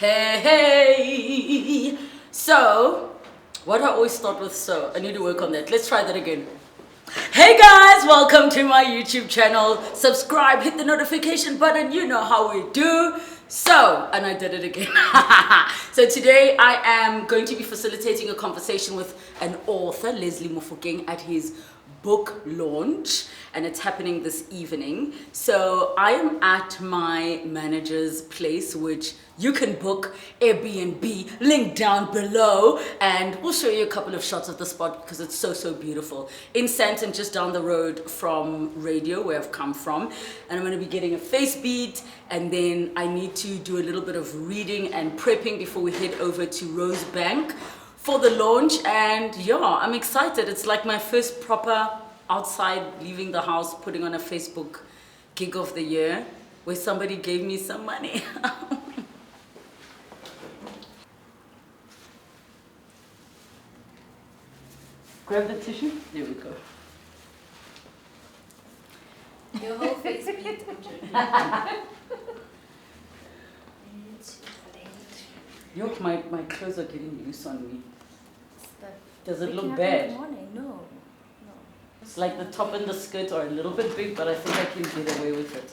Hey! So, what do I always start with? So, I need to work on that. Let's try that again. Hey guys, welcome to my YouTube channel. Subscribe, hit the notification button. You know how we do. So, and I did it again. So today I am going to be facilitating a conversation with an author, Lesley Mofokeng, at his book launch, and it's happening this evening. So I am at my manager's place, which you can book Airbnb, link down below, and we'll show you a couple of shots of the spot because it's so beautiful. In Sandton, just down the road from radio where I've come from, and I'm going to be getting a face beat, and then I need to do a little bit of reading and prepping before we head over to Rosebank for the launch. And yeah, I'm excited. It's like my first proper outside, leaving the house, putting on a Facebook gig of the year where somebody gave me some money. Grab the tissue. There we go. Your whole face beat. Look, my clothes are getting loose on me. Does it look bad? No. It's like the top and the skirt are a little bit big, but I think I can get away with it.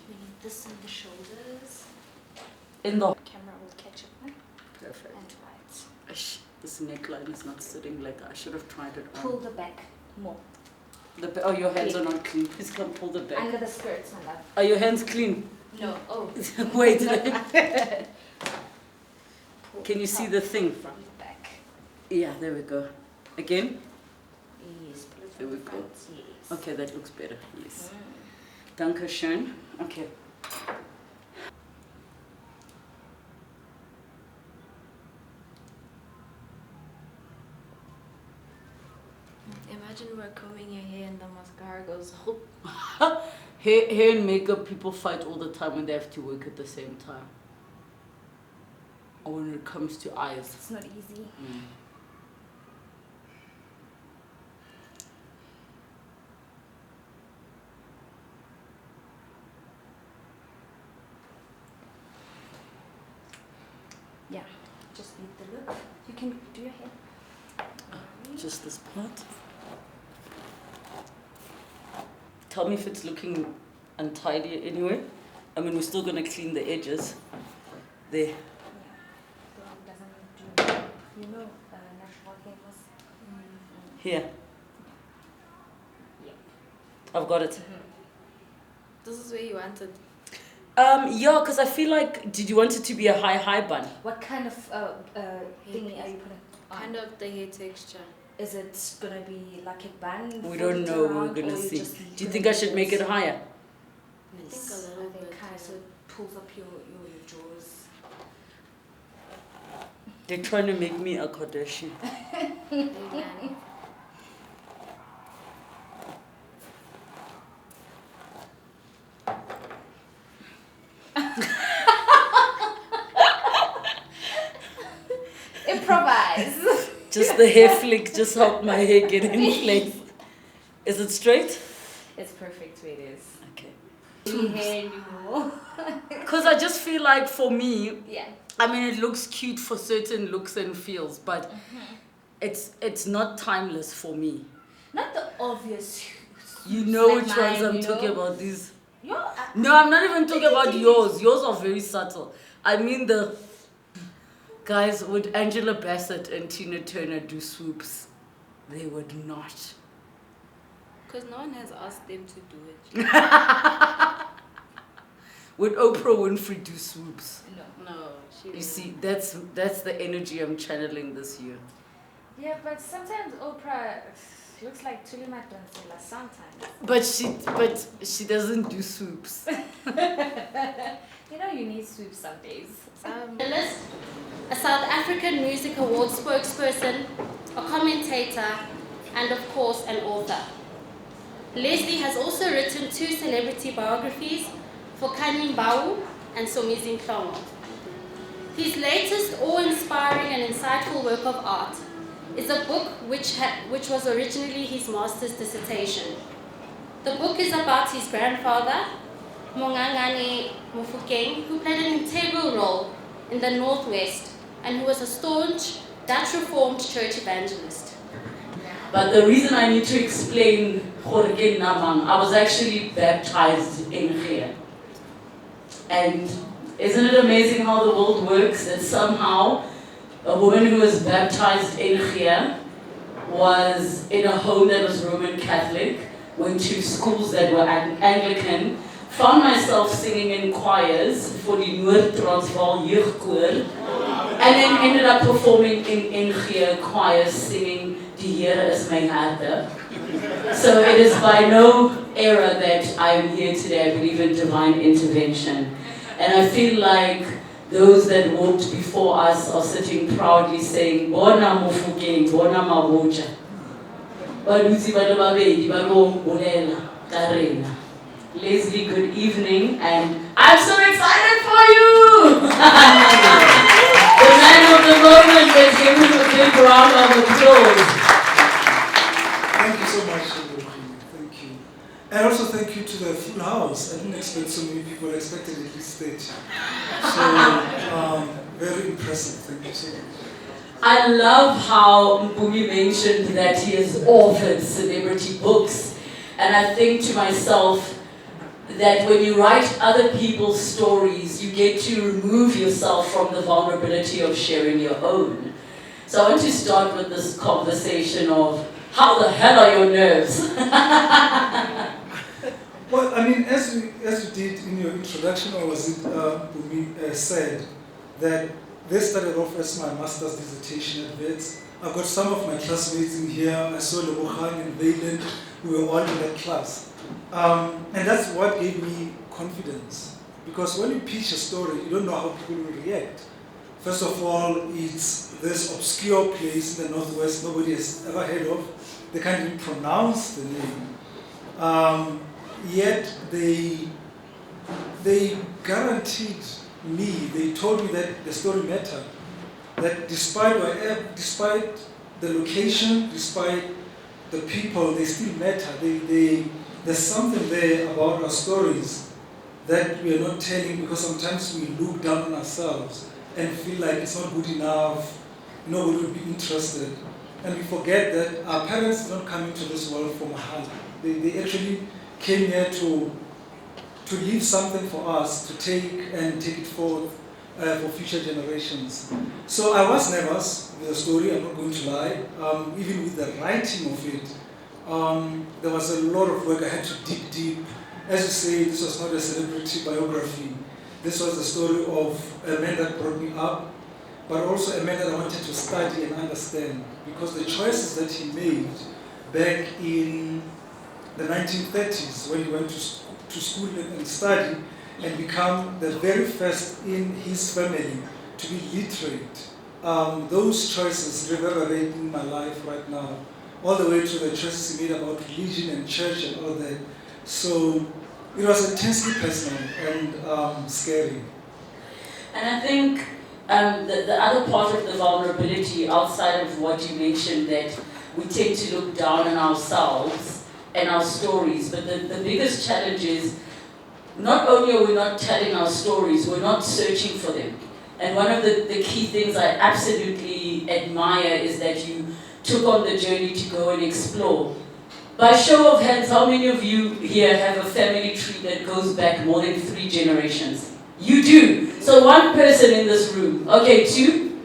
We need this on the shoulders. In the Camera will catch it. perfect. And right. Ish, this neckline is not sitting like I should have tried it on. Pull the back more. Oh, your hands are not clean. Please come pull the back. Under the skirts, my love. Are your hands clean? No. Oh. Wait. Can you see the thing? From the back. Yeah, there we go. Again? Yes. Pull it There from we the go. front. Yes. Okay, that looks better. Yes. Danke schön. Okay. Imagine we're combing your hair and the mascara goes. Hair and makeup, people fight all the time when they have to work at the same time. Or when it comes to eyes. It's not easy. Yeah, just need the look. You can do your hair. Just this part. Tell me if it's looking untidy anyway. I mean, we're still gonna clean the edges. There. Yeah, the one doesn't do, natural hair was. Here. Yeah. I've got it. This is where you wanted. Yeah, because I feel like, did you want it to be a high bun? What kind of thingy are you putting on? Kind of the hair texture. Is it gonna be like a bun? We don't know, we're gonna see. Do you think I should make it higher? I think a little bit. Kind of so it pulls up your jaws. They're trying to make me a Kardashian. Maybe. Improvise. Just the hair flick just helped my hair get in place. Is it straight? It's perfect where it is. Okay. Anymore. Because I just feel like for me, Yeah. I mean, it looks cute for certain looks and feels, but it's not timeless for me. Not the obvious. You know like which ones mine, I'm you talking know? about. These. Your, No, I'm not even talking about yours. Yours are very subtle. I mean the guys. Would Angela Bassett and Tina Turner do swoops? They would not. Because no one has asked them to do it. Would Oprah Winfrey do swoops? No, she You didn't. see, that's the energy I'm channeling this year. yeah, but sometimes Oprah looks like Tulima Donsela sometimes. But she doesn't do swoops. You know you need sweeps some days. Journalist, a South African Music Awards spokesperson, a commentator, and of course an author. Lesley has also written 2 celebrity biographies for Khanyi Mbau and Somizi and Khanyi Mbau. His latest awe-inspiring and insightful work of art is a book which was originally his master's dissertation. The book is about his grandfather, Mongangane Wilfred, who played an integral role in the Northwest and who was a staunch Dutch Reformed Church evangelist. But the reason I need to explain Jorge Namang, I was actually baptized in here. And isn't it amazing how the world works, that somehow a woman who was baptized in here was in a home that was Roman Catholic, went to schools that were Anglican, found myself singing in choirs for the Noord-Transvaal Jeugdkoor, and then ended up performing in Ingia choirs singing Die Here is my Herde. So it is by no error that I am here today. I believe in divine intervention. And I feel like those that walked before us are sitting proudly saying, Bona Mofokeng, Bona Maboja. Baluzi Badababedi, Babo Bolela, Karena. Lesley, good evening, and I'm so excited for you! The man of the moment, let's give him a big round of applause. Thank you so much, thank you. And also thank you to the full house. I didn't expect so many people, I expected at least 30. So, very impressive, thank you so much. I love how Mbumi mentioned that he has authored celebrity books, and I think to myself, that when you write other people's stories, you get to remove yourself from the vulnerability of sharing your own. So I want to start with this conversation of, how the hell are your nerves? Well, I mean, as you did in your introduction, or was it Bumi said, that this started off as my master's dissertation at Wits. I've got some of my classmates in here. I saw Lebogang and Valen, we were all in that class. And that's what gave me confidence. Because when you pitch a story, you don't know how people will react. First of all, it's this obscure place in the Northwest nobody has ever heard of. They can't even pronounce the name. Yet they guaranteed me, they told me that the story mattered. That despite the location, despite the people, they still matter. There's something there about our stories that we are not telling, because sometimes we look down on ourselves and feel like it's not good enough, nobody will be interested. And we forget that our parents don't come into this world for mahal. They actually came here to leave something for us to take it forth for future generations. So I was nervous with the story, I'm not going to lie. Even with the writing of it, there was a lot of work. I had to dig deep. As you say, this was not a celebrity biography. This was the story of a man that brought me up, but also a man that I wanted to study and understand, because the choices that he made back in the 1930s, when he went to school and study and become the very first in his family to be literate, those choices reverberate in my life right now, all the way to the choices he made about religion and church and all that. So it was intensely personal and scary. And I think the other part of the vulnerability, outside of what you mentioned, that we tend to look down on ourselves and our stories, but the biggest challenge is, not only are we not telling our stories, we're not searching for them. And one of the key things I absolutely admire is that you took on the journey to go and explore. By show of hands, how many of you here have a family tree that goes back more than 3 generations? You do. So one person in this room. Okay, 2,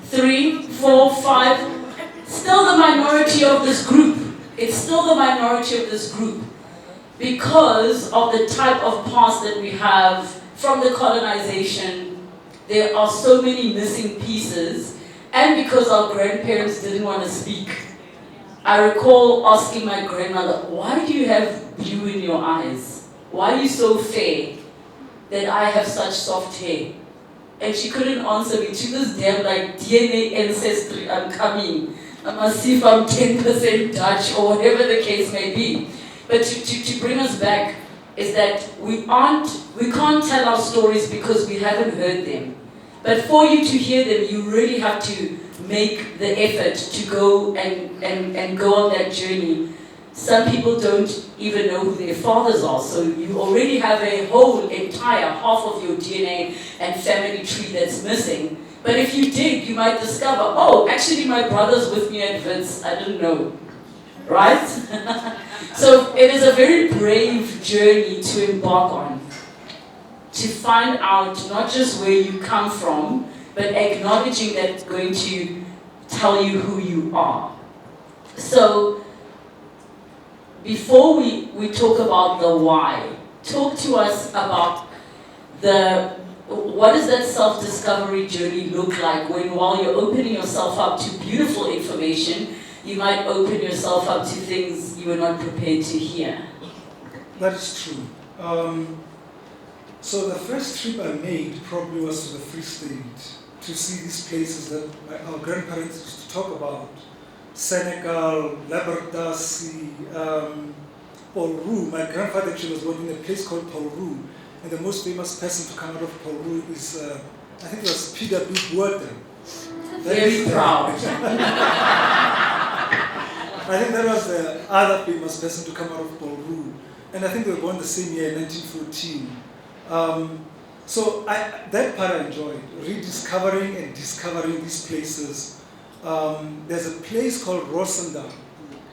3, 4, 5. Still the minority of this group. It's still the minority of this group, because of the type of past that we have from the colonization. There are so many missing pieces, and because our grandparents didn't want to speak. I recall asking my grandmother, why do you have blue in your eyes? Why are you so fair that I have such soft hair? And she couldn't answer me. To this day, I'm like, DNA ancestry, I'm coming. I must see if I'm 10% Dutch or whatever the case may be. But to bring us back is that we can't tell our stories because we haven't heard them. But for you to hear them, you really have to make the effort to go and go on that journey. Some people don't even know who their fathers are, so you already have a whole entire half of your DNA and family tree that's missing. But if you dig, you might discover, oh, actually my brother's with me at Wits, I didn't know, right? So it is a very brave journey to embark on, to find out not just where you come from, but acknowledging that it's going to tell you who you are. So, before we talk about the why, talk to us about what does that self-discovery journey look like when while you're opening yourself up to beautiful information, you might open yourself up to things you were not prepared to hear. That is true. So the first trip I made probably was to the Free State, to see these places that our grandparents used to talk about. Senegal, Libertasi, Paul. My grandfather actually was born in a place called Paul, and the most famous person to come out of Paul is, I think it was P.W. Buerta. Very proud. I think that was the other famous person to come out of Paul, and I think they were born the same year, 1914. So that part I enjoyed, rediscovering and discovering these places. There's a place called Rosendal,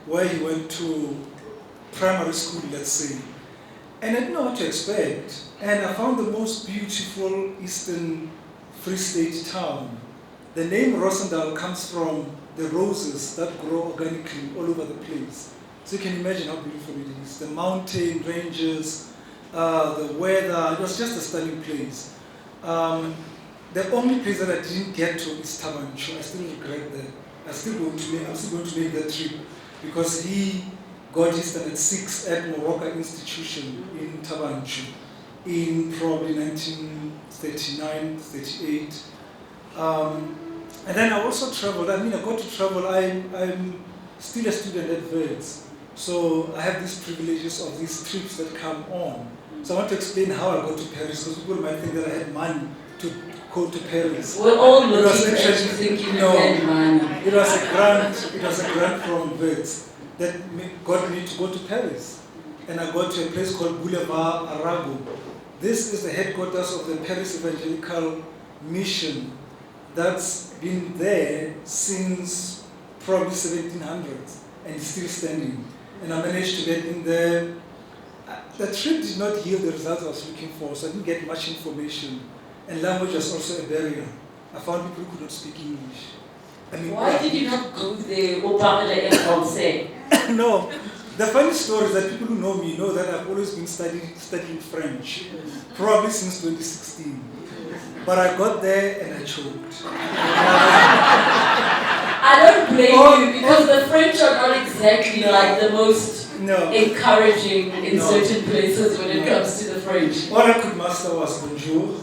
where he went to primary school, let's say. And I didn't know what to expect. And I found the most beautiful Eastern Free State town. The name Rosendal comes from the roses that grow organically all over the place. So you can imagine how beautiful it is. The mountain ranges, the weather, it was just a stunning place. The only place that I didn't get to is Tabanchu. I still regret that. I'm still going to make that trip because he got his standard 6 at Moroka Institution in Tabanchu in probably 1939, 38. And then I also traveled. I got to travel. I'm still a student at Wits. So I have these privileges of these trips that come on. So I want to explain how I got to Paris because people might think that I had money to go to Paris. We're all looking at you thinking you had money. It was a grant from Wits that got me to go to Paris. And I got to a place called Boulevard Arago. This is the headquarters of the Paris Evangelical Mission that's been there since probably 1700s and is still standing. And I managed to get in there. The trip did not yield the results I was looking for, so I didn't get much information. And language was also a barrier. I found people who could not speak English. Why did you not go there au parler français? No. The funny story is that people who know me know that I've always been studying French, probably since 2016. But I got there and I choked. I don't blame you because the French are not exactly like the most encouraging in certain places when it comes to the French. All I could master was bonjour.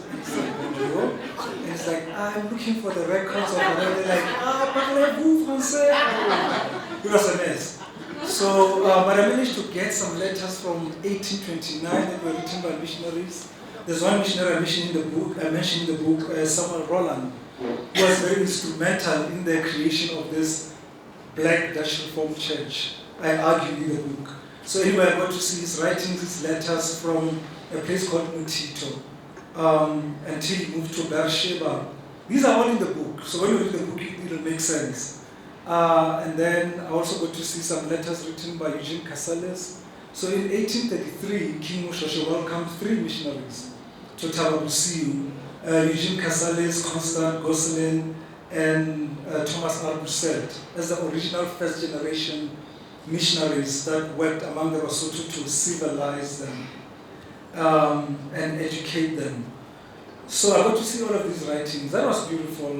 Bonjour. And it's like, I'm looking for the records of another. They're like, parlez-vous français? It was a mess. So, but I managed to get some letters from 1829 that were written by missionaries. There's one missionary I mentioned in the book, Samuel Roland, who was very instrumental in the creation of this Black Dutch Reformed Church. I argue in the book. So anyway, I got to see his writings, his letters from a place called Mutito, until he moved to Beersheba. These are all in the book, so when you read the book, it'll make sense. And then I also got to see some letters written by Eugene Casales. So in 1833, King Moshoeshoe welcomed 3 missionaries to Tababusiu, Eugene Casales, Constant Gosselin, and Thomas R. Busset, as the original first generation missionaries that worked among the Lesotho to civilize them and educate them. So I got to see all of these writings. That was beautiful.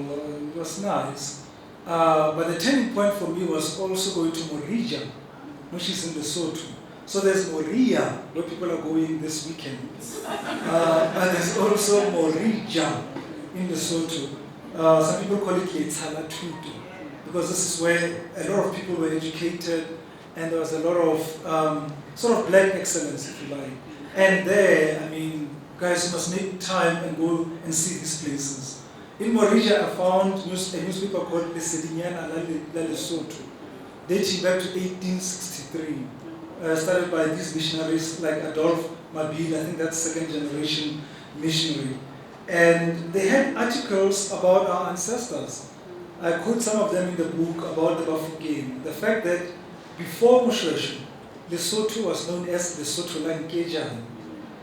It was nice. But the turning point for me was also going to Morija, which is in Lesotho. So there's Moria, where people are going this weekend. And there's also Morija in Lesotho. Some people call it Letshala Tutu, because this is where a lot of people were educated, and there was a lot of sort of black excellence, if you like. And there, guys, you must make time and go and see these places. In Morija, I found a newspaper called Lesedinyana La Lesotho, dating back to 1863. started by these missionaries like Adolphe Mabille. I think that's second generation missionary. And they had articles about our ancestors. I quote some of them in the book about the Bafokeng. The fact that before Moshoeshoe, Lesotho was known as Lesotho Lankejane.